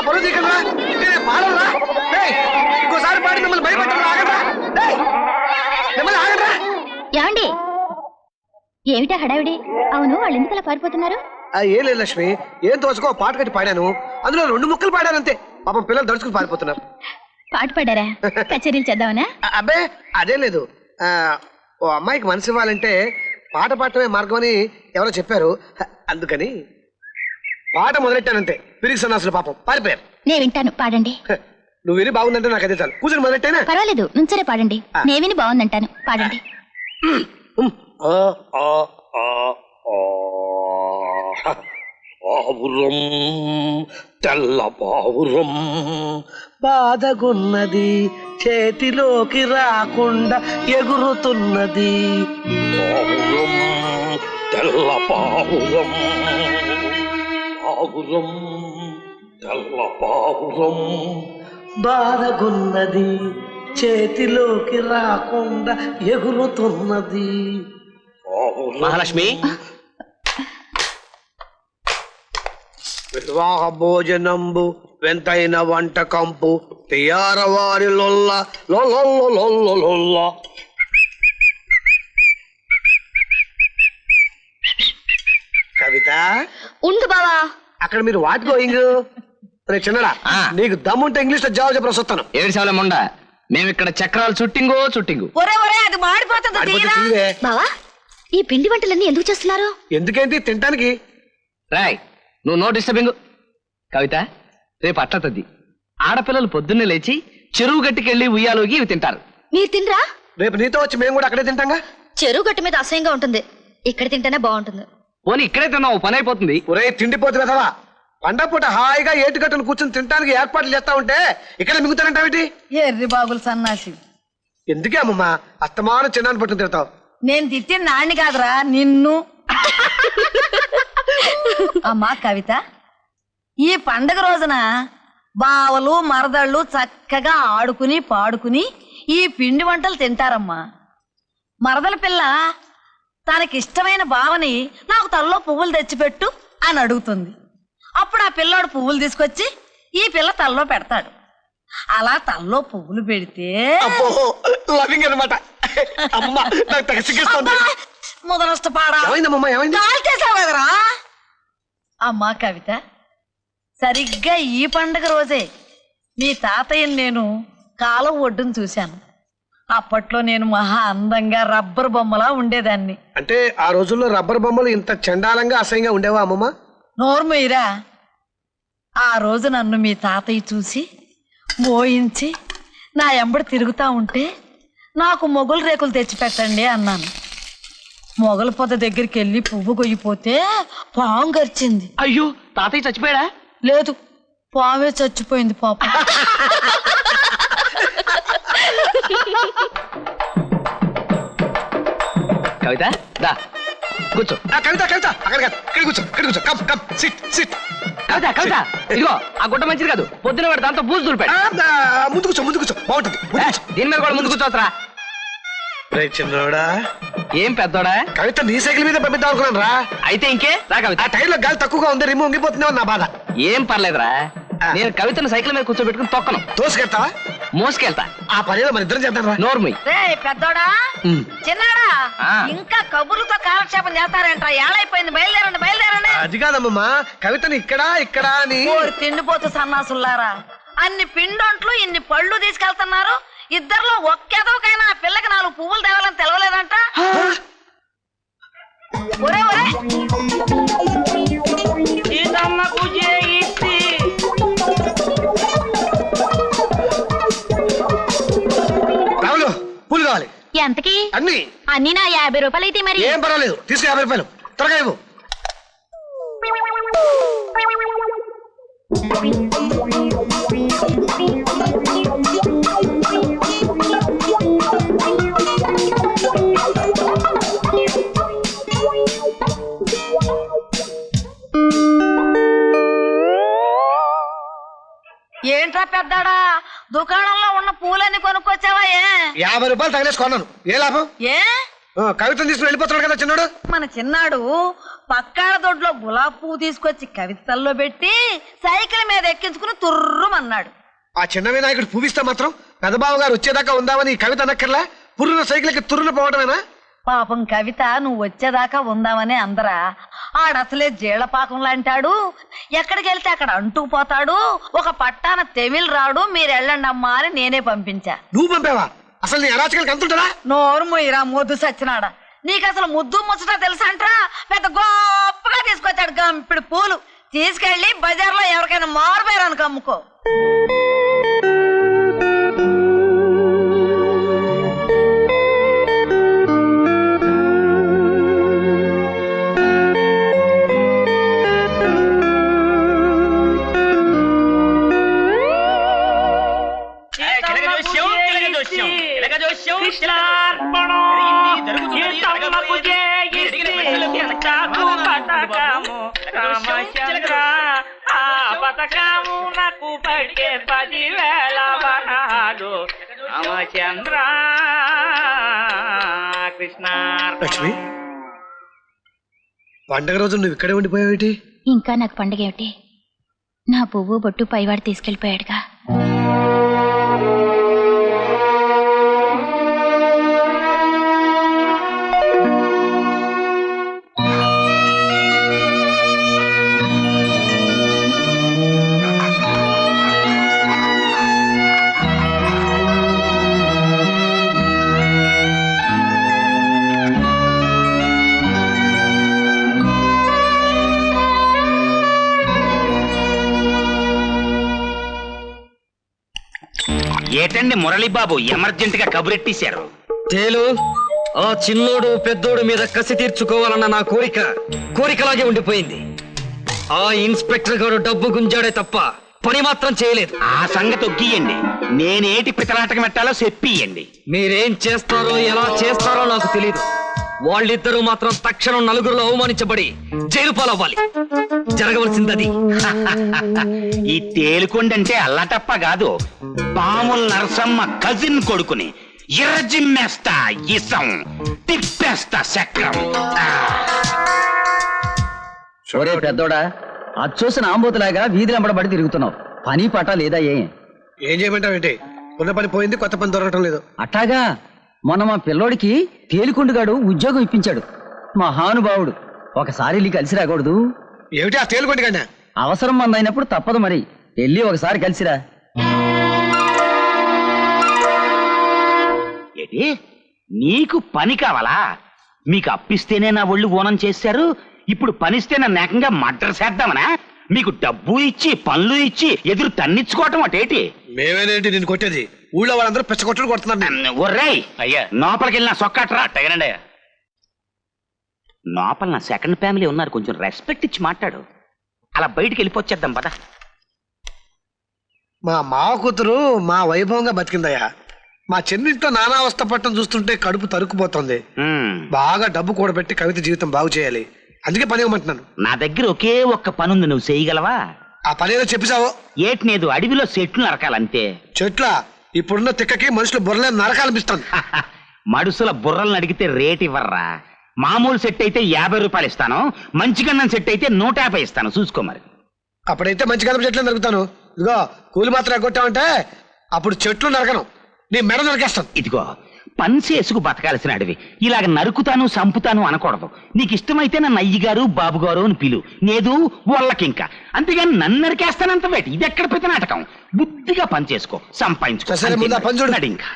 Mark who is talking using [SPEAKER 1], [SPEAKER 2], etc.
[SPEAKER 1] పొరుగు తీయగలరా? నేను పాడరా? ఇంకోసారి పాడి మిమ్మల్ని భయపెట్టరా? ఆగరా? మిమ్మల్ని ఆగరా?
[SPEAKER 2] ఏమండి ఏమిటా హడావిడి? అవును వాళ్ళు ఎందుకు అలా పారిపోతున్నారు?
[SPEAKER 1] ఏం లేదు లక్ష్మి, ఏం తోచుకో పాట కట్టి పాడాను, అందులో 2 ముక్కలు పాడాను అంతే. పాపం పిల్లలు దడుచుకుని పారిపోతున్నారు.
[SPEAKER 2] పాట పాడారా? కచేరీలు చేద్దామనా?
[SPEAKER 1] అబ్బే అదే లేదు. ఓ అమ్మాయికి మనసు ఇవ్వాలంటే పాట పాడటమే మార్గం అని ఎవరో చెప్పారు, అందుకని పాట మొదలెట్టానంతే. పిరిగి సన్నాసులు పాపం పారిపోయారు.
[SPEAKER 2] నేను వింటాను, పాడండి.
[SPEAKER 1] నువ్వు విని బాగుందంటే నాకు అదే చాలు. కూర్చొని మొదలెట్టానా?
[SPEAKER 2] పర్వాలేదు, నుంచరే పాడండి. నేను విని బాగుందంటాను, పాడండి.
[SPEAKER 1] పావురం తెల్ల పావురం బాధగున్నది, చేతిలోకి రాకుండా ఎగురుతున్నది. పావురం తెల్ల పావురం, పావురం తెల్ల పావురం బాధగున్నది, చేతిలోకి రాకుండా ఎగురుతున్నది.
[SPEAKER 3] మహాలక్ష్మి,
[SPEAKER 1] వివాహ భోజనంబు వెంతైన వంటకంపు తెయ్యారవారి లొల్ల లొల్ల. కవిత
[SPEAKER 2] ఉండు బావా.
[SPEAKER 1] అక్కడ మీరు వాట్ గోయింగ్? చిన్నడా, నీకు దమ్ముంటే ఇంగ్లీష్ లో జవాబు చెప్పి వస్తాను.
[SPEAKER 3] ఏడుసాల మొండ, మేమిక్కడ చక్రాలు చుట్టింగు.
[SPEAKER 4] అది మాడిపోతుంది.
[SPEAKER 2] బావా, ఈ పిండి వంటలన్నీ ఎందుకు చేస్తున్నారు?
[SPEAKER 1] ఎందుకేంటి? తింటానికి.
[SPEAKER 3] రాయ్, నువ్వు నో డిస్టర్బింగ్. కవిత, రేపు అట్లతద్ది. ఆడపిల్లలు పొద్దున్నే లేచి చెరువు గట్టుకెళ్లి ఉయ్యాలోకి ఇవి తింటారు.
[SPEAKER 2] మీరు తినరా?
[SPEAKER 1] రేపు నీతో వచ్చి మేము కూడా అక్కడే తింటాంగా.
[SPEAKER 2] చెరువు గట్టు మీద అసహ్యంగా ఉంటుంది, ఇక్కడ తింటేనే బాగుంటుంది.
[SPEAKER 3] పోనీ ఇక్కడే తిన్నావు, పని అయిపోతుంది.
[SPEAKER 1] ఒరే తిండిపోతు కదవా, పండపూట హాయిగా ఏటుగట్టును కూర్చొని తినడానికి ఏర్పాట్లు చేస్తా ఉంటే ఇక్కడ మిగుతానంటావేంటి?
[SPEAKER 4] ఎర్రి బాగులు సన్నాసి.
[SPEAKER 1] ఎందుకే అమ్మమ్మా అస్తమానం చిన్నాన్ని పట్టుకుని తిడతావు?
[SPEAKER 4] నేను తిట్టిన నాణ్ణి కాదురా నిన్ను. అమ్మా కవిత, ఈ పండగ రోజున బావలు మరదళ్ళు చక్కగా ఆడుకుని పాడుకుని ఈ పిండి వంటలు తింటారమ్మా. మరదల పిల్ల తనకిష్టమైన బావని నాకు తలలో పువ్వులు తెచ్చిపెట్టు అని అడుగుతుంది. అప్పుడు ఆ పిల్లోడు పువ్వులు తీసుకొచ్చి ఈ పిల్ల తలలో పెడతాడు. అలా తలలో పువ్వులు పెడితే మొదలష్టపాడా అమ్మా కవిత, సరిగ్గా ఈ పండగ రోజే మీ తాతయ్యని నేను కాలం ఒడ్డును చూశాను. అప్పట్లో నేను మహా అందంగా రబ్బర్ బొమ్మలా ఉండేదాన్ని.
[SPEAKER 1] అంటే ఆ రోజుల్లో రబ్బర్ బొమ్మలు ఇంత చండాలంగా అసహ్యంగా ఉండేవా అమ్మమ్మ?
[SPEAKER 4] నోర్మయ్యరా, ఆ రోజు నన్ను మీ తాతయ్య చూసి మోయించి నా ఎంబడి తిరుగుతా ఉంటే నాకు మొగలు రేకులు తెచ్చిపెట్టండి అన్నాను. మొగల పొద దగ్గరికి వెళ్ళి పువ్వు కొయ్యిపోతే పాము గరిచింది.
[SPEAKER 3] అయ్యో, తాతయ్య చచ్చిపోయాడా?
[SPEAKER 4] లేదు, పామే చచ్చిపోయింది పాప.
[SPEAKER 3] కవిత, దా కూర్చో.
[SPEAKER 1] కవిత కవిత అక్కడ కూర్చో, కూర్చో. సిట్.
[SPEAKER 3] కవిత, ఇదిగో ఆ గుడ్డ మంచిది కాదు. పొద్దున వాడు దాంతో బూజు దులిపాడు.
[SPEAKER 1] ముందు కూర్చో బాగుంటుంది.
[SPEAKER 3] దీని మీద కూడా ముందు కూర్చోవచ్చురా.
[SPEAKER 1] చిన్నోడా,
[SPEAKER 3] ఏం పెద్దోడా?
[SPEAKER 1] కవిత నీ సైకిల్ మీద పంపిద్దాం అనుకున్నాను రా.
[SPEAKER 3] అయితే ఇంకే రా కవిత.
[SPEAKER 1] ఆ టైర్ లో గాలి తక్కువగా ఉంది, రిమ్ ఉంగిపోతుందేమో నా బాధ.
[SPEAKER 3] ఏం పర్లేదురా, నేను కవితను సైకిల్ మీద కూర్చోబెట్టుకుని తొక్కను.
[SPEAKER 1] తోసుకెళ్తావా?
[SPEAKER 3] మోసుకెళ్తా.
[SPEAKER 1] ఆ పనిలో మన ఇద్దరం చేద్దాం రా.
[SPEAKER 3] నోర్మయ్.
[SPEAKER 4] పెద్దోడా చిన్నాడా, ఇంకా కబుర్లతో కాలక్షేపం చేస్తారంట. ఏళైపోయింది, బయలుదేరండి.
[SPEAKER 1] అది కాదమ్మమ్మా, కవితని ఇక్కడ అని.
[SPEAKER 4] తిండిపోతు సన్నాసుల్లారా, అన్ని పిండొంట్లు ఇన్ని పళ్ళు తీసుకెళ్తున్నారు. ఇద్దరిలో ఒక్కెదవకైనా ఆ పిల్లకి 4 పువ్వులు తేవాలని తెలవలేదంట. ఒరే
[SPEAKER 1] రావులు పూలు కావాలి.
[SPEAKER 2] ఎంతకి?
[SPEAKER 1] అన్ని
[SPEAKER 2] నా 50 రూపాయలు అయితే మరి.
[SPEAKER 1] ఏం పర్వాలేదు, తీసుకు 50 రూపాయలు త్వరగా ఇవ్వు.
[SPEAKER 4] ఏంట్రా పెద్దాడా, దుకాణంలో ఉన్న పూలన్నీ కొనుక్కొచ్చావా?
[SPEAKER 1] 50 రూపాయలు తగిలేసి కొన్నాను. ఏ లాభం?
[SPEAKER 4] ఏ
[SPEAKER 1] కవితను తీసుకుని వెళ్ళిపోతున్నాడు కదా చిన్నాడు.
[SPEAKER 4] మన చిన్నాడు పక్కాడ దొడ్లో గులాబీ పువ్వు తీసుకొచ్చి కవితల్లో పెట్టి సైకిల్ మీద ఎక్కించుకుని తుర్రుమన్నాడు.
[SPEAKER 1] ఆ చిన్న వినాయకుడు పూవిస్తే మాత్రం పెదబాబు గారు వచ్చేదాకా ఉందామని ఈ కవిత అనక్కర్లా, పుర్రున సైకిల్కి తుర్రున పోవటమేనా?
[SPEAKER 4] పాపం కవిత నువ్వు వచ్చేదాకా ఉందామని అందరా. ఆడసలే జీళ్లపాకం లాంటాడు, ఎక్కడికి వెళ్తే అక్కడ అంటుకుపోతాడు, ఒక పట్టాన తెమిల్ రాడు, మీరు వెళ్ళండి అమ్మా అని నేనే పంపించా.
[SPEAKER 1] నువ్వు పంపావా? అసలు నీ అరాచకానికి అంతుంటదా?
[SPEAKER 4] నోరు మొయ్యరా మొద్దు సచ్చినాడా, నీకు అసలు ముద్దు ముచ్చట తెలుసా అంటరా? పెద్ద గొప్పగా తీసుకొచ్చాడు గంపిడి పూలు, తీసుకెళ్లి బజార్లో ఎవరికైనా మారుపేరానికి అమ్ముకో.
[SPEAKER 1] లక్ష్మి, పండగ రోజు నువ్వు ఇక్కడే ఉండిపోయావేటి?
[SPEAKER 2] ఇంకా నాకు పండగ ఏమిటి? నా పువ్వు బొట్టు పైవాడు తీసుకెళ్లిపోయాడుగా.
[SPEAKER 5] ఏటండి మురళీబాబు ఎమర్జెంట్ గా కబురెట్టేశారు?
[SPEAKER 3] తేలు, ఆ చిన్నోడు పెద్దోడు మీద కసి తీర్చుకోవాలన్న నా కోరికలాగే ఉండిపోయింది. ఆ ఇన్స్పెక్టర్ గారు డబ్బు గుంజాడే తప్ప పని మాత్రం చేయలేదు.
[SPEAKER 5] ఆ సంగతి ఒగ్గియండి, నేనేటి పితలాటకం పెట్టాలో చెప్పియండి.
[SPEAKER 3] మీరేం చేస్తారో ఎలా చేస్తారో నాకు తెలియదు. వాళ్ళిద్దరూ మాత్రం తక్షణం నలుగురిలో అవమానించబడి జైలు పాలవ్వాలి. జరగవలసిందది.
[SPEAKER 5] ఈ తేలుకొండంటే అల్లటప్ప కాదు, పాముల నరసమ్మ కజిన్ కొడుకుని ఎర్రజిమ్మేస్తా ఇసం, తిప్పేస్తా చక్రం.
[SPEAKER 6] ఒరే పెద్దోడా, అచ్చోసిన ఆంబోతులాగా వీధి వెంబడబడి తిరుగుతున్నావు. పని పట లేదా?
[SPEAKER 1] ఏం చేయమంటావేంటి? ఉన్న పని పోయింది, కొత్త పని దొరకటం లేదు.
[SPEAKER 6] అట్టాగా మొన్న మా పిల్లోడికి తేలికొండగాడు ఉద్యోగం ఇప్పించాడు. మహానుభావుడు. ఒకసారి వెళ్ళి కలిసి రాకూడదు?
[SPEAKER 1] ఏమిటి ఆ తేలుకోండి కన్నా?
[SPEAKER 6] అవసరం మందైనప్పుడు తప్పదు మరి. వెళ్ళి ఒకసారి కలిసిరా.
[SPEAKER 5] ఏటి, నీకు పని కావాలా? మీకు అప్పిస్తేనే నా ఒళ్ళు ఓనం చేశారు, ఇప్పుడు పనిస్తే నన్ను ఏకంగా మర్డర్ చేద్దామనా? మీకు డబ్బు ఇచ్చి పనులు ఇచ్చి ఎదురు తన్నిచ్చుకోవటం అటేటి?
[SPEAKER 1] మేమేనేంటి నేను కొట్టేది? ఊళ్ళో వాళ్ళందరూ పెచ్చగొట్టడు కొడుతున్నారు.
[SPEAKER 5] ఒర్రేయ్ అయ్యా, లోపలికి వెళ్ళిన సొక్కట్రా. తగనండి అయ్యా. లోపల నా సెకండ్ ఫ్యామిలీ ఉన్నారు, కొంచెం రెస్పెక్ట్ ఇచ్చి మాట్లాడు. అలా బయటికి వెళ్ళిపోచ్చేద్దాం పద.
[SPEAKER 1] మా మావ కూతురు మా వైభవంగా బతికిందయ్యా. మా చెన్నింట్లో నానా అవస్థ పట్టం చూస్తుంటే కడుపు తరుక్కుపోతుంది. బాగా డబ్బు కూడబెట్టి కవిత జీవితం బాగు చేయాలి, అందుకే పని ఇవ్వమంటున్నాను.
[SPEAKER 5] నా దగ్గర ఒకే ఒక్క పనుంది, నువ్వు చేయగలవా?
[SPEAKER 1] ఆ పని ఏదో చెప్పిసావో.
[SPEAKER 5] ఏటి లేదు, అడవిలో చెట్లు నరకాలంతే.
[SPEAKER 1] చెట్ల ఇప్పుడున్న తిక్కకి మనుషులు బుర్రలే నరకాలనిపిస్తుంది.
[SPEAKER 5] మడుసుల బుర్రలను అడిగితే రేట్ ఇవ్వర్రా. మామూలు సెట్ అయితే 50 రూపాయలు ఇస్తాను, మంచి గన్నం సెట్ అయితే 150 ఇస్తాను, చూసుకో మరి.
[SPEAKER 1] అప్పుడైతే మంచి కదప చెట్లు నరుకుతాను. ఇదిగో కూలి మాత్రం ఎగ్గొట్టామంటే అప్పుడు చెట్లు నరకను, నీ మెడ నరికేస్తాను.
[SPEAKER 5] ఇదిగో పనిసేసుకు బతకాల్సిన అడవి, ఇలాగ నరుకుతాను సంపుతాను అనకూడదు. నీకు ఇష్టమైతే నన్ను అయ్యగారు బాబుగారు అని పిలు, లేదు వాళ్ళకింకా. అంతేగాని నన్ను నరికేస్తానంత వేటి, ఇది ఎక్కడ ప్రతి నాటకం? బుద్ధిగా పని చేసుకో, సంపాదించుకో.
[SPEAKER 1] ఇంకా
[SPEAKER 5] ఇంకా